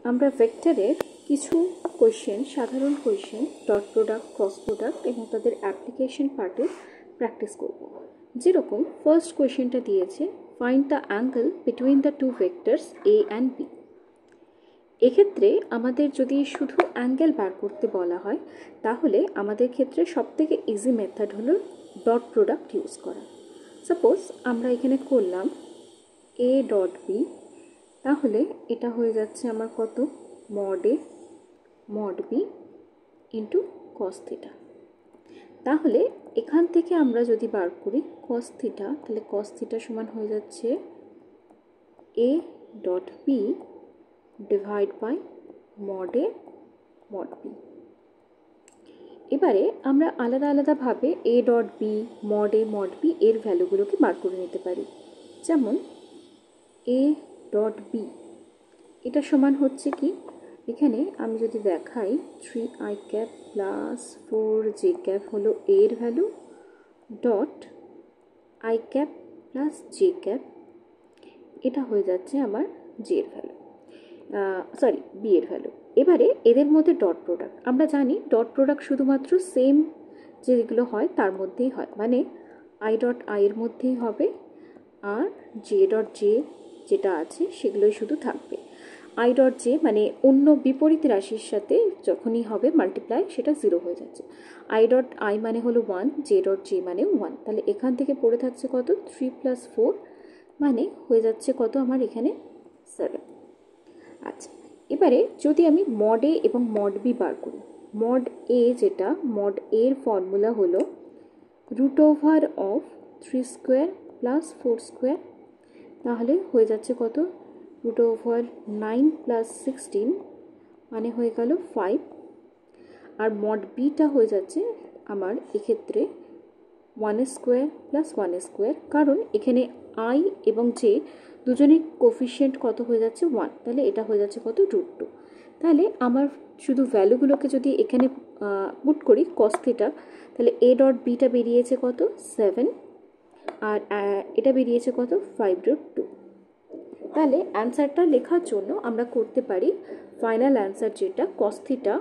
আমরা ভেক্টরের কিছু কোয়েশ্চেন, সাধারণ question, dot product, cross product এবং তাদের অ্যাপ্লিকেশন পার্টে প্র্যাকটিস করব। যেরকম ফার্স্ট কোয়েশ্চেনটা দিয়েছে, find the angle between the two vectors A and B. এক্ষেত্রে আমাদের যদি শুধু অ্যাঙ্গেল বার করতে বলা হয়, তাহলে আমাদের ক্ষেত্রে সবথেকে ইজি মেথড হলো ডট প্রোডাক্ট ইউজ করা। সাপোজ আমরা এখানে করলাম এ ডট বি, তাহলে এটা হয়ে যাচ্ছে আমার কত, mod A mod B into cos theta. তাহলে এখান থেকে আমরা যদি বার করি কস থিটা, তাহলে কস থিটা সমান হয়ে যাচ্ছে A dot B divide by mod A mod B. এবারে আমরা আলাদা আলাদাভাবে A dot B, mod A mod B এর ভ্যালুগুলোকে বার করে নিতে পারি। যেমন এ ডট বি এটা সমান হচ্ছে কি, এখানে আমি যদি দেখাই 3i cap plus 4j cap হলো এর value, dot I cap plus J cap এটা হয়ে যাচ্ছে আমার জে এর ভ্যালু, বি এর ভ্যালু। এবারে এদের মধ্যে ডট প্রোডাক্ট, আমরা জানি ডট প্রোডাক্ট শুধুমাত্র সেম যেগুলো হয় তার মধ্যেই হয়, মানে আই ডট আই এর মধ্যেই হবে, আর জে ডট জে যেটা আছে সেগুলোই শুধু থাকবে। আই ডট জে মানে অন্য বিপরীত রাশির সাথে যখনই হবে মাল্টিপ্লাই, সেটা 0 হয়ে যাচ্ছে। আই ডট আই মানে হলো 1, জে ডট জে মানে 1, তাহলে এখান থেকে পড়ে থাকছে কত, 3 + 4 মানে হয়ে যাচ্ছে কত আমার এখানে 7। আচ্ছা, এবারে যদি আমি মড এ এবং মড বি বার করি, মড এ যেটা, মড এর ফর্মুলা হলো √3² + 4², তাহলে হয়ে যাচ্ছে কত, √9 + 16 মানে হয়ে গেল 5। আর মড বিটা হয়ে যাচ্ছে আমার এক্ষেত্রে 1² + 1², কারণ এখানে আই এবং জে দুজনের কোফিশিয়েন্ট কত হয়ে যাচ্ছে 1, তাহলে এটা হয়ে যাচ্ছে কত, √2। তাহলে আমার শুধু ভ্যালুগুলোকে যদি এখানে পুট করি কস থিটা, তাহলে এ ডট বিটা বেরিয়েছে কত, 7, আর এটা বেরিয়েছে কত, 5√2। তাহলে অ্যান্সারটা লেখার জন্য আমরা করতে পারি ফাইনাল অ্যান্সার যেটা কস থিটা